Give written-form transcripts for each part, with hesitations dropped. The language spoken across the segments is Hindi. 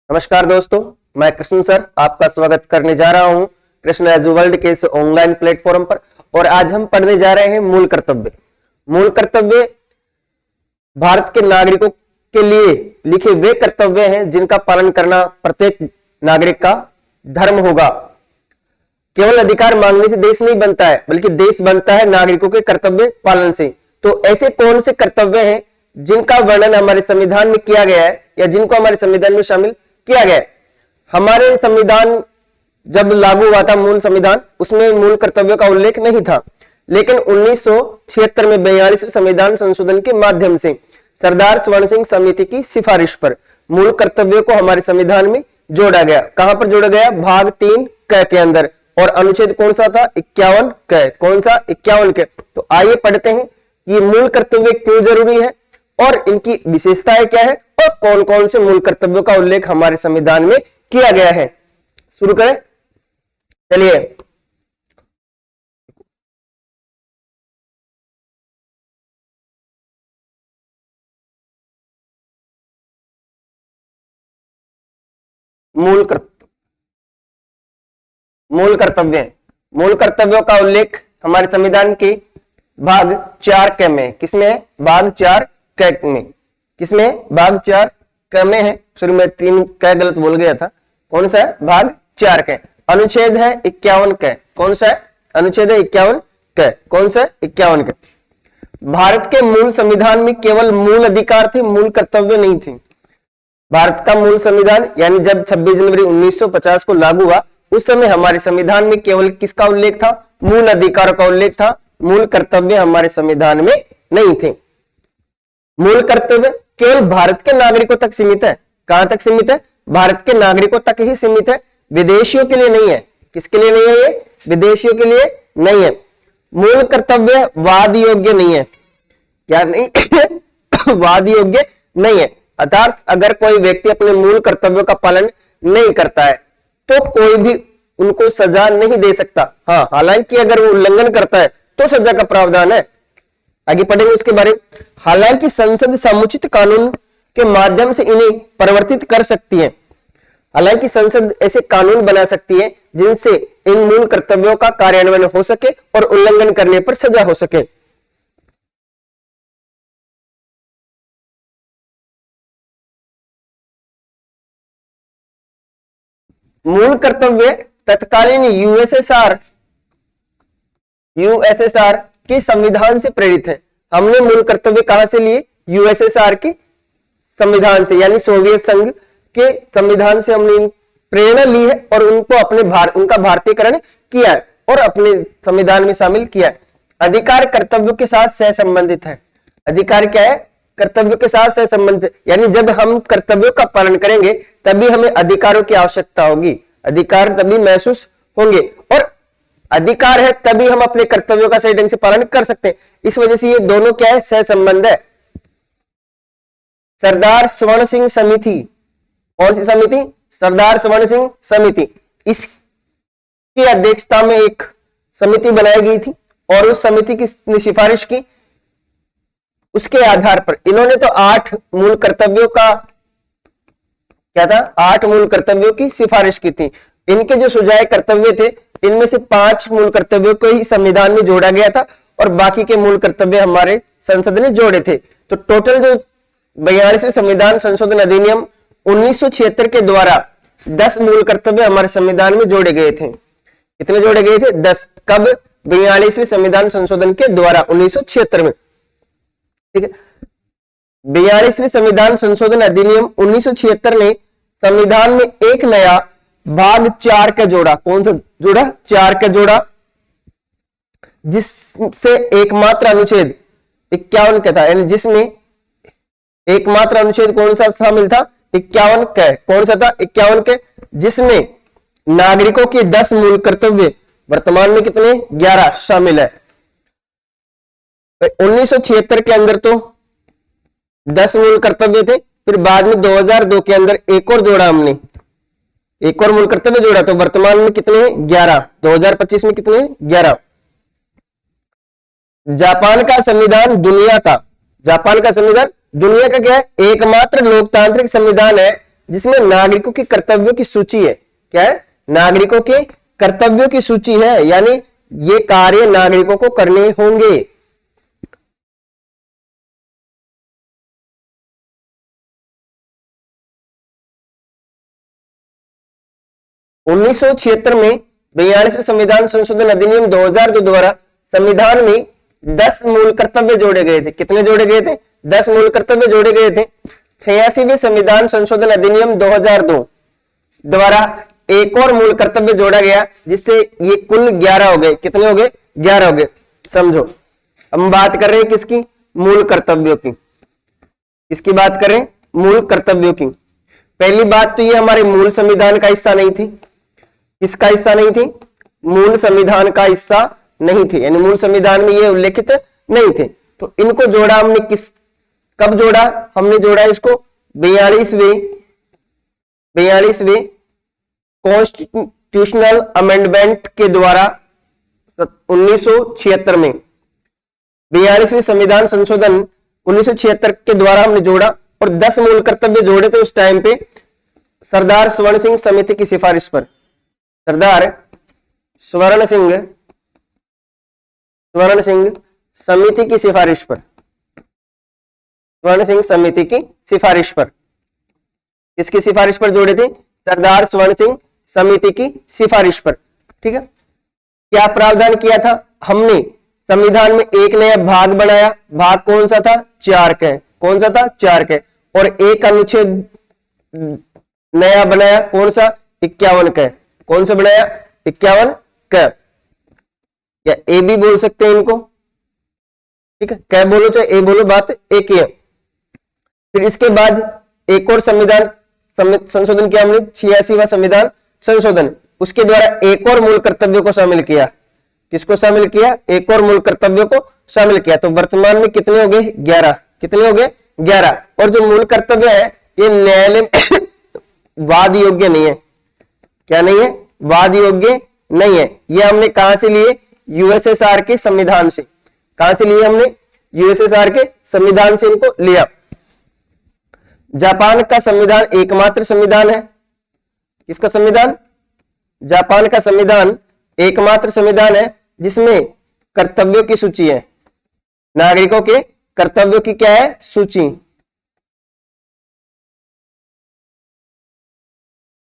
नमस्कार दोस्तों, मैं कृष्ण सर आपका स्वागत करने जा रहा हूं कृष्ण एजू वर्ल्ड के इस ऑनलाइन प्लेटफॉर्म पर। और आज हम पढ़ने जा रहे हैं मूल कर्तव्य। मूल कर्तव्य भारत के नागरिकों के लिए लिखे वे कर्तव्य हैं जिनका पालन करना प्रत्येक नागरिक का धर्म होगा। केवल अधिकार मांगने से देश नहीं बनता है, बल्कि देश बनता है नागरिकों के कर्तव्य पालन से। तो ऐसे कौन से कर्तव्य हैं जिनका वर्णन हमारे संविधान में किया गया है या जिनको हमारे संविधान में शामिल किया गया? हमारे संविधान जब लागू हुआ था, मूल संविधान, उसमें मूल कर्तव्यों का उल्लेख नहीं था। लेकिन 1976 में 42वें संविधान संशोधन के माध्यम से सरदार स्वर्ण सिंह समिति की सिफारिश पर मूल कर्तव्यों को हमारे संविधान में जोड़ा गया। कहां पर जोड़ा गया? भाग 3 क के अंदर। और अनुच्छेद कौन सा था? 51 क। कौन सा? 51 क। तो आइए पढ़ते हैं ये मूल कर्तव्य क्यों जरूरी है और इनकी विशेषताएं क्या है और कौन कौन से मूल कर्तव्यों का उल्लेख हमारे संविधान में किया गया है। शुरू करें, चलिए। मूल कर्तव्यों का उल्लेख हमारे संविधान के भाग 4 क में। किसमें है? भाग 4 क में। किसमें? भाग 4 क में है। शुरू में 3 क गलत बोल गया था। कौन सा है? भाग 4 क। अनुच्छेद है 51 क। कौन सा है? अनुच्छेद है 51 क। कौन सा? 51 क। भारत के मूल संविधान में केवल मूल अधिकार थे, मूल कर्तव्य नहीं थे। भारत का मूल संविधान यानी जब 26 जनवरी 1950 को लागू हुआ, उस समय हमारे संविधान में केवल किसका उल्लेख था? मूल अधिकारों का उल्लेख था। मूल कर्तव्य हमारे संविधान में नहीं थे। मूल कर्तव्य केवल भारत के नागरिकों तक सीमित है। कहां तक सीमित है? भारत के नागरिकों तक ही सीमित है, विदेशियों के लिए नहीं है। किसके लिए नहीं है ये? विदेशियों के लिए नहीं है। मूल कर्तव्य वाद योग्य नहीं है। क्या नहीं है? वाद योग्य नहीं है। अर्थात अगर कोई व्यक्ति अपने मूल कर्तव्यों का पालन नहीं करता है तो कोई भी उनको सजा नहीं दे सकता। हाँ, हालांकि अगर वो उल्लंघन करता है तो सजा का प्रावधान है। आगे पढ़ेंगे उसके बारे में। हालांकि संसद समुचित कानून के माध्यम से इन्हें परिवर्तित कर सकती है। हालांकि संसद ऐसे कानून बना सकती है जिनसे इन मूल कर्तव्यों का कार्यान्वयन हो सके और उल्लंघन करने पर सजा हो सके। मूल कर्तव्य तत्कालीन यूएसएसआर के संविधान से प्रेरित है। हमने मूल कर्तव्य कहां से लिए? यूएसएसआर के संविधान से, यानी सोवियत संघ के संविधान से हमने प्रेरणा ली है और उनको उनका भारतीयकरण किया है और अपने संविधान में शामिल किया है। अधिकार कर्तव्यों के साथ सहसंबंधित है। अधिकार क्या है? कर्तव्यों के साथ सहसंबंधित, यानी जब हम कर्तव्यों का पालन करेंगे तभी हमें अधिकारों की आवश्यकता होगी। अधिकार तभी महसूस होंगे और अधिकार है तभी हम अपने कर्तव्यों का सही ढंग से पालन कर सकते हैं। इस वजह से ये दोनों क्या है? सहसंबंध है। सरदार स्वर्ण सिंह समिति, कौन सी समिति? सरदार स्वर्ण सिंह समिति। इसकी अध्यक्षता में एक समिति बनाई गई थी और उस समिति की सिफारिश की। उसके आधार पर इन्होंने तो 8 मूल कर्तव्यों का क्या था? 8 मूल कर्तव्यों की सिफारिश की थी। इनके जो सुझाए कर्तव्य थे, इनमें से 5 मूल कर्तव्यों को ही संविधान में जोड़ा गया था और बाकी के मूल कर्तव्य हमारे संसद ने जोड़े थे। तो टोटल जो 42वें संविधान संशोधन अधिनियम 1976 के द्वारा 10 मूल कर्तव्य हमारे संविधान में जोड़े गए थे। कितने जोड़े गए थे? 10। कब? 42वें संविधान संशोधन के द्वारा 1976 में। ठीक है। 42वें संविधान संशोधन अधिनियम 1976 ने संविधान में एक नया भाग 4 का जोड़ा। कौन सा जोड़ा? 4 का जोड़ा, जिससे एकमात्र अनुच्छेद 51 का था, यानी जिसमें एकमात्र अनुच्छेद कौन सा शामिल था? 51 का। कौन सा था? 51 का, जिसमें नागरिकों के 10 मूल कर्तव्य, वर्तमान में कितने? 11 शामिल है। 1976 के अंदर तो 10 मूल कर्तव्य थे, फिर बाद में 2002 के अंदर एक और जोड़ा हमने, एक और मूल कर्तव्य जोड़ा, तो वर्तमान में कितने हैं? 11। 2025 में कितने हैं? 11। जापान का संविधान दुनिया का क्या है? एकमात्र लोकतांत्रिक संविधान है जिसमें नागरिकों के कर्तव्यों की सूची है। क्या है? नागरिकों के कर्तव्यों की सूची है, यानी ये कार्य नागरिकों को करने होंगे। उन्नीस सौ छिहत्तर में 42वें संविधान संशोधन अधिनियम 2002 द्वारा संविधान में 10 मूल कर्तव्य जोड़े गए थे। कितने जोड़े गए थे? 10 मूल कर्तव्य जोड़े गए थे। 86वें संविधान संशोधन अधिनियम 2002 द्वारा एक और मूल कर्तव्य जोड़ा गया, जिससे ये कुल 11 हो गए। कितने हो गए? 11 हो गए। समझो, हम बात कर रहे हैं किसकी? मूल कर्तव्यों की। किसकी बात करें? मूल कर्तव्यों की। पहली बात तो ये हमारे मूल संविधान का हिस्सा नहीं थी। किसका हिस्सा नहीं थी? मूल संविधान का हिस्सा नहीं थी, यानी मूल संविधान में ये उल्लेखित नहीं थे। तो इनको जोड़ा हमने कब जोड़ा? हमने जोड़ा इसको 42वें कॉन्स्टिट्यूशनल अमेंडमेंट के द्वारा 1976 में। 42वें संविधान संशोधन 1976 के द्वारा हमने जोड़ा और 10 मूल कर्तव्य जोड़े थे उस टाइम पे, सरदार स्वर्ण सिंह समिति की सिफारिश पर। सरदार स्वर्ण सिंह समिति की सिफारिश पर। स्वर्ण सिंह समिति की सिफारिश पर। किसकी सिफारिश पर जोड़े थे? सरदार स्वर्ण सिंह समिति की सिफारिश पर। ठीक है। क्या प्रावधान किया था हमने? संविधान में एक नया भाग बनाया। भाग कौन सा था? 4 का। कौन सा था? 4 का। और एक अनुच्छेद नया बनाया। कौन सा? 51 का। कौन सा बनाया? 51 का, या ए भी बोल सकते हैं इनको। ठीक है, क्या बोलो चाहे ए बोलो, बात एक ही है। फिर इसके बाद एक और संविधान संशोधन किया हमने, 86वां संविधान संशोधन। उसके द्वारा एक और मूल कर्तव्यों को शामिल किया। किसको शामिल किया? एक और मूल कर्तव्यों को शामिल किया। तो वर्तमान में कितने हो गए? 11। कितने हो गए? 11। और जो मूल कर्तव्य है ये न्यायालय वाद योग्य नहीं है। क्या नहीं है? वाद योग्य नहीं है। ये हमने कहां से लिए? यूएसएसआर के संविधान से। कहां से लिए हमने? यूएसएसआर के संविधान से इनको लिया। जापान का संविधान एकमात्र संविधान है। किसका संविधान? जापान का संविधान एकमात्र संविधान है जिसमें कर्तव्यों की सूची है। नागरिकों के कर्तव्यों की क्या है? सूची।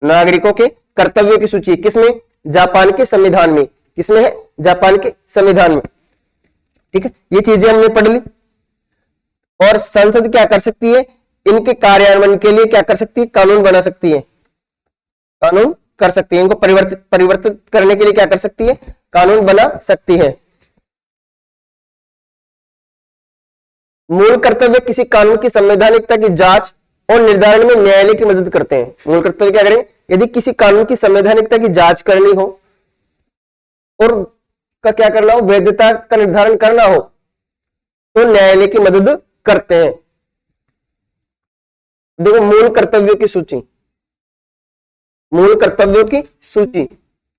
नागरिकों के कर्तव्यों की सूची किसमें? जापान के संविधान में। किसमें है? जापान के संविधान में। ठीक है, ये चीजें हमने पढ़ ली। और संसद क्या कर सकती है? इनके कार्यान्वयन के लिए क्या कर सकती है? कानून बना सकती है। कानून कर सकती है। इनको परिवर्तित करने के लिए क्या कर सकती है? कानून बना सकती है। मूल कर्तव्य किसी कानून की संवैधानिकता की जांच और निर्धारण में न्यायालय की मदद करते हैं। मूल कर्तव्य क्या करें? यदि किसी कानून की संवैधानिकता की जांच करनी हो और का क्या करना हो? वैधता का निर्धारण करना हो तो न्यायालय की मदद करते हैं। देखो, मूल कर्तव्यों की सूची। मूल कर्तव्यों की सूची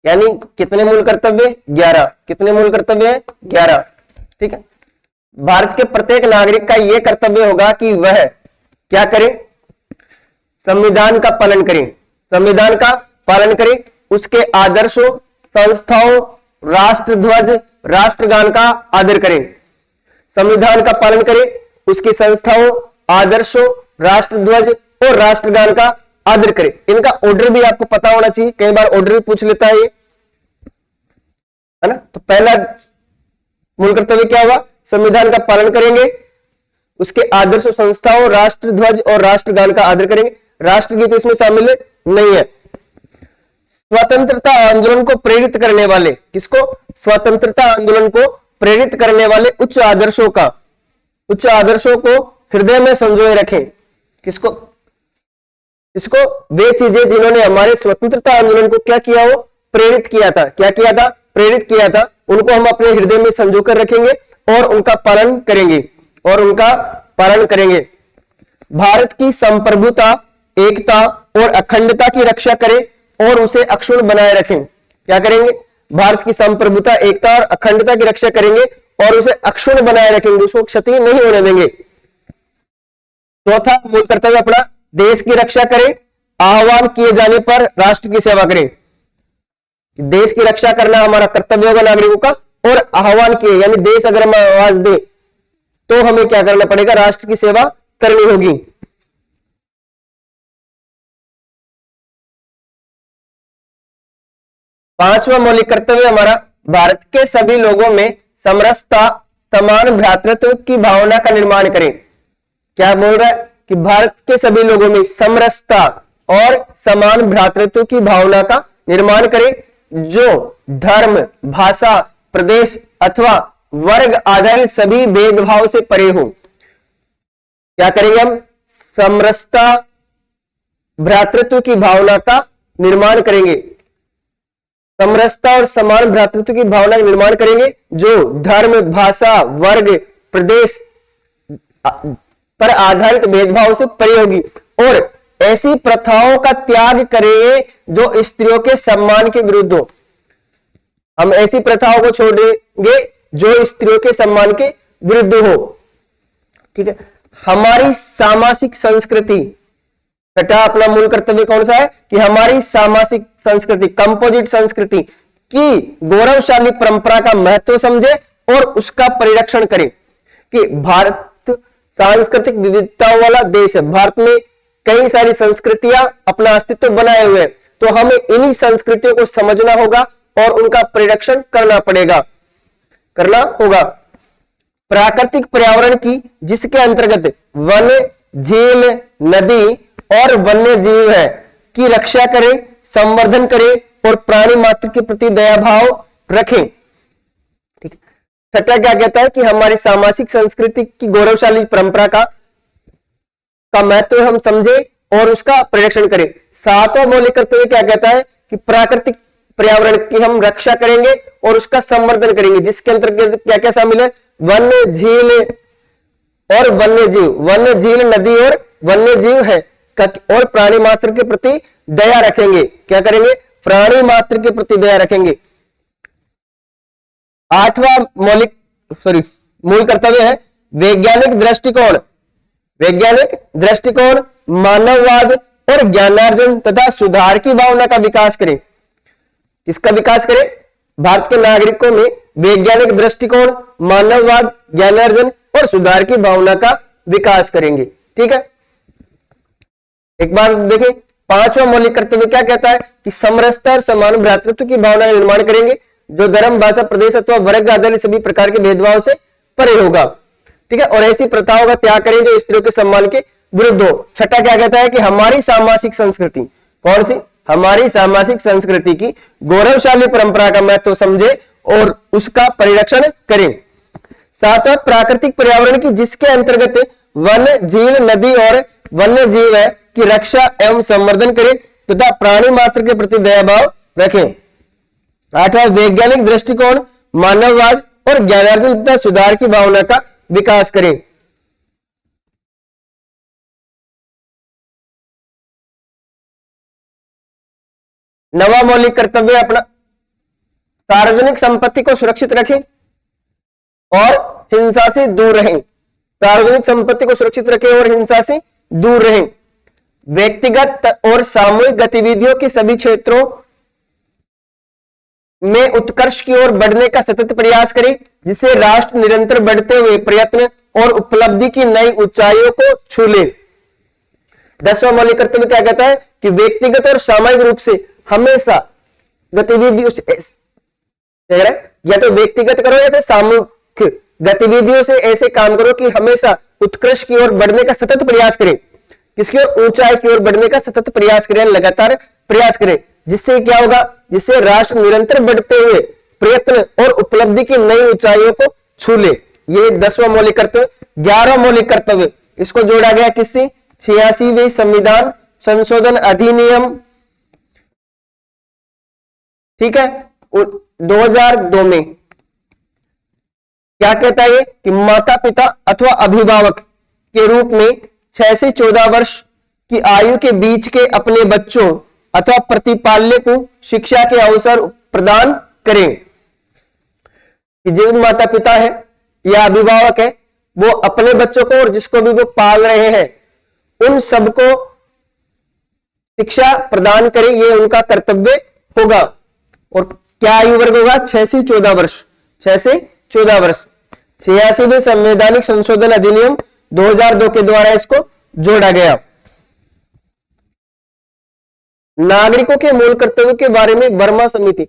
यानी कितने मूल कर्तव्य? 11। कितने मूल कर्तव्य है? 11। ठीक है। भारत के प्रत्येक नागरिक का यह कर्तव्य होगा कि वह क्या करे? संविधान का पालन करें। संविधान का पालन करें, उसके आदर्शों, संस्थाओं, राष्ट्रध्वज, राष्ट्रगान का आदर करें। संविधान का पालन करें, उसकी संस्थाओं, आदर्शों, राष्ट्रध्वज और राष्ट्रगान का आदर करें। इनका ऑर्डर भी आपको पता होना चाहिए, कई बार ऑर्डर भी पूछ लेता है ये, है ना। तो पहला मूल कर्तव्य क्या हुआ? संविधान का पालन करेंगे, उसके आदर्शों, संस्थाओं, राष्ट्रध्वज और राष्ट्रगान का आदर करेंगे। राष्ट्रगीत इसमें शामिल नहीं है। स्वतंत्रता आंदोलन को प्रेरित करने वाले, किसको? स्वतंत्रता आंदोलन को प्रेरित करने वाले उच्च आदर्शों को हृदय में संजोए रखें। किसको? वे चीजें जिन्होंने हमारे स्वतंत्रता आंदोलन को क्या किया हो? प्रेरित किया था। क्या किया था? प्रेरित किया था। उनको हम अपने हृदय में संजो कर रखेंगे और उनका पालन करेंगे। भारत की संप्रभुता, एकता और अखंडता की रक्षा करें और उसे अक्षुण्ण बनाए रखें। क्या करेंगे? भारत की संप्रभुता, एकता और अखंडता की रक्षा करेंगे और उसे अक्षुण्ण बनाए रखेंगे, उसको क्षति नहीं होने देंगे। चौथा मूल कर्तव्य अपना, देश की रक्षा करें आह्वान किए जाने पर राष्ट्र की सेवा करें। देश की रक्षा करना हमारा कर्तव्य होगा नागरिकों का, और आह्वान किए यानी देश अगर हम आवाज दे तो हमें क्या करना पड़ेगा, राष्ट्र की सेवा करनी होगी। पांचवा मौलिक कर्तव्य हमारा, भारत के सभी लोगों में समरसता, समान भ्रातृत्व की भावना का निर्माण करें। क्या बोल रहा है कि भारत के सभी लोगों में समरसता और समान भ्रातृत्व की भावना का निर्माण करें, जो धर्म, भाषा, प्रदेश अथवा वर्ग आधारित सभी भेदभाव से परे हो। क्या करेंगे हम, समरसता, भ्रातृत्व की भावना का निर्माण करेंगे, समरसता और समान भ्रातृत्व की भावना का निर्माण करेंगे, जो धर्म, भाषा, वर्ग, प्रदेश पर आधारित भेदभाव से परे होगी, और ऐसी प्रथाओं का त्याग करेंगे जो स्त्रियों के सम्मान के विरुद्ध हो। हम ऐसी प्रथाओं को छोड़ देंगे जो स्त्रियों के सम्मान के विरुद्ध हो। ठीक है, हमारी सामाजिक संस्कृति, छठा अपना मूल कर्तव्य कौन सा है कि हमारी सामाजिक संस्कृति, कंपोजिट संस्कृति की गौरवशाली परंपरा का महत्व समझे और उसका परिरक्षण करें। कि भारत सांस्कृतिक विविधताओं वाला देश है, भारत में कई सारी संस्कृतियां अपना अस्तित्व बनाए हुए हैं, तो हमें इन्हीं संस्कृतियों को समझना होगा और उनका परिरक्षण करना होगा। प्राकृतिक पर्यावरण की, जिसके अंतर्गत वन, झील, नदी और वन्य जीव है की रक्षा करें, संवर्धन करें और प्राणी मात्र के प्रति दया भाव रखें। ठीक है, छठा क्या कहता है कि हमारी सामाजिक संस्कृति की गौरवशाली परंपरा का महत्व हम समझे और उसका परिरक्षण करें। सातवां मौलिक कर्तव्य क्या कहता है कि प्राकृतिक पर्यावरण की हम रक्षा करेंगे और उसका संवर्धन करेंगे, जिसके अंतर्गत क्या क्या शामिल है, वन, झील और वन्य जीव, वन्य, झील, नदी और वन्य जीव है, और प्राणी मात्र के प्रति दया रखेंगे। क्या करेंगे, प्राणी मात्र के प्रति दया रखेंगे। आठवां मूल कर्तव्य है वैज्ञानिक दृष्टिकोण। वैज्ञानिक दृष्टिकोण मानववाद और ज्ञानार्जन तथा सुधार की भावना का विकास करें। किसका विकास करें, भारत के नागरिकों में वैज्ञानिक दृष्टिकोण, मानववाद, ज्ञानार्जन और सुधार की भावना का विकास करेंगे। ठीक है, एक बार देखें, पांचवा मौलिक कर्तव्य क्या कहता है कि समरसता और समान भ्रातृत्व की भावना का निर्माण करेंगे, जो धर्म, भाषा, प्रदेश अथवा वर्ग आधारित सभी प्रकार के भेदभाव से परे होगा। ठीक है, और ऐसी प्रथाओं का त्याग करें जो स्त्रियों के सम्मान के विरुद्ध हो। छठा क्या कहता है कि हमारी सामाजिक संस्कृति, कौन सी, हमारी सामाजिक संस्कृति की गौरवशाली परंपरा का महत्व समझे और उसका परिरक्षण करें। सातवां प्राकृतिक पर्यावरण की, जिसके अंतर्गत वन, झील, नदी और वन्य जीव है की रक्षा एवं संवर्धन करें तथा प्राणी मात्र के प्रति दया भाव रखें। आठवां वैज्ञानिक दृष्टिकोण, मानववाद और ज्ञानार्जन तथा सुधार की भावना का विकास करें। नवा मौलिक कर्तव्य अपना सार्वजनिक संपत्ति को सुरक्षित रखें और हिंसा से दूर रहें। सार्वजनिक संपत्ति को सुरक्षित रखें और हिंसा से दूर रहें। व्यक्तिगत और सामूहिक गतिविधियों के सभी क्षेत्रों में उत्कर्ष की ओर बढ़ने का सतत प्रयास करें, जिससे राष्ट्र निरंतर बढ़ते हुए प्रयत्न और उपलब्धि की नई ऊंचाइयों को छू ले। 10वां मौलिक कर्तव्य क्या कहता है कि व्यक्तिगत और सामूहिक रूप से हमेशा गतिविधियों से, या तो व्यक्तिगत करो या तो सामूहिक गतिविधियों से ऐसे काम करो कि हमेशा उत्कृष्ट की ओर बढ़ने का सतत प्रयास करें। किसकी ओर, ऊंचाई की ओर बढ़ने का सतत प्रयास करें, लगातार प्रयास करें, जिससे क्या होगा, जिससे राष्ट्र निरंतर बढ़ते हुए प्रयत्न और उपलब्धि की नई ऊंचाइयों को छू ले। ये 10वां मौलिक कर्तव्य। 11वां मौलिक कर्तव्य, इसको जोड़ा गया किससे, 86वें संविधान संशोधन अधिनियम, ठीक है, 2002 में। क्या कहता है कि माता पिता अथवा अभिभावक के रूप में 6 से 14 वर्ष की आयु के बीच के अपने बच्चों अथवा प्रतिपाल्य को शिक्षा के अवसर प्रदान करें। कि जो माता पिता है या अभिभावक है, वो अपने बच्चों को और जिसको भी वो पाल रहे हैं, उन सबको शिक्षा प्रदान करें, ये उनका कर्तव्य होगा। और क्या आयु वर्ग होगा? 6 से 14 वर्ष। 6 से 14 वर्ष। 86वें संवैधानिक संशोधन अधिनियम 2002 के द्वारा इसको जोड़ा गया। नागरिकों के मूल कर्तव्यों के बारे में वर्मा समिति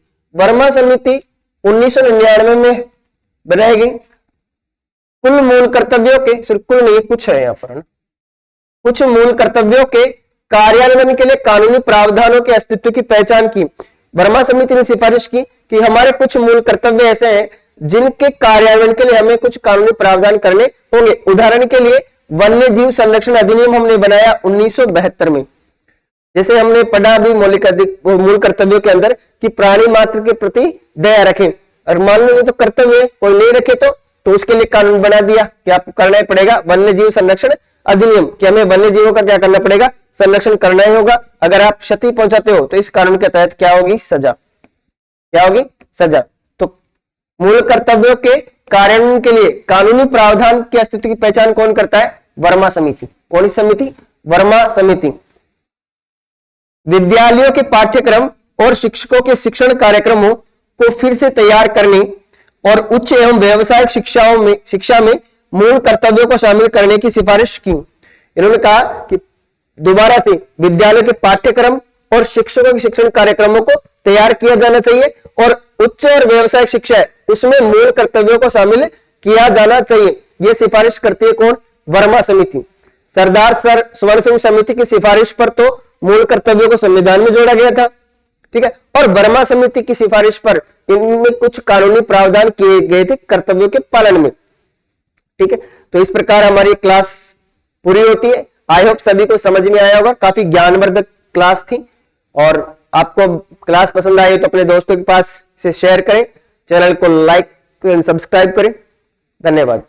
1999 में बनाई गई। कुल मूल कर्तव्यों के, सिर्फ कुल नहीं, कुछ है यहां पर ना, कुछ मूल कर्तव्यों के कार्यान्वयन के लिए कानूनी प्रावधानों के अस्तित्व की पहचान की। वर्मा समिति ने सिफारिश की कि हमारे कुछ मूल कर्तव्य ऐसे हैं जिनके कार्यान्वयन के लिए हमें कुछ कानूनी प्रावधान करने होंगे। उदाहरण के लिए वन्य जीव संरक्षण अधिनियम हमने बनाया 1972 में। जैसे हमने पढ़ा भी मूल कर्तव्यों के अंदर कि प्राणी मात्र के प्रति दया रखें, और मान लो ये तो कर्तव्य कोई नहीं रखे तो उसके लिए कानून बना दिया कि आपको करना ही पड़ेगा वन्य जीव संरक्षण अधिनियम, कि हमें वन्य जीवों का क्या करना पड़ेगा? संरक्षण करना ही होगा। अगर आप क्षति पहुंचाते हो तो इस कानून के तहत क्या होगी? सजा। क्या होगी? सजा। तो मूल कर्तव्यों के कार्यान्वयन के लिए कानूनी प्रावधान के अस्तित्व की पहचान कौन करता है? वर्मा समिति। कौन सी समिति? वर्मा समिति। विद्यालयों के पाठ्यक्रम और शिक्षकों के शिक्षण कार्यक्रमों को फिर से तैयार करने और उच्च एवं व्यावसायिक शिक्षा में मूल कर्तव्यों को शामिल करने की सिफारिश की। इन्होंने कहा कि दोबारा से विद्यालय के पाठ्यक्रम और शिक्षकों के शिक्षण कार्यक्रमों को तैयार किया जाना चाहिए और उच्च और व्यावसायिक शिक्षा है उसमें मूल कर्तव्यों को शामिल किया जाना चाहिए। यह सिफारिश करती है कौन? वर्मा समिति। सरदार सर स्वर्ण सिंह समिति की सिफारिश पर तो मूल कर्तव्यों को संविधान में जोड़ा गया था, ठीक है, और वर्मा समिति की सिफारिश पर इनमें कुछ कानूनी प्रावधान किए गए थे कर्तव्यों के पालन में, ठीक है। तो इस प्रकार हमारी क्लास पूरी होती है। आई होप सभी को समझ में आया होगा। काफी ज्ञानवर्धक क्लास थी, और आपको क्लास पसंद आई तो अपने दोस्तों के पास से शेयर करें, चैनल को लाइक सब्सक्राइब करें। धन्यवाद।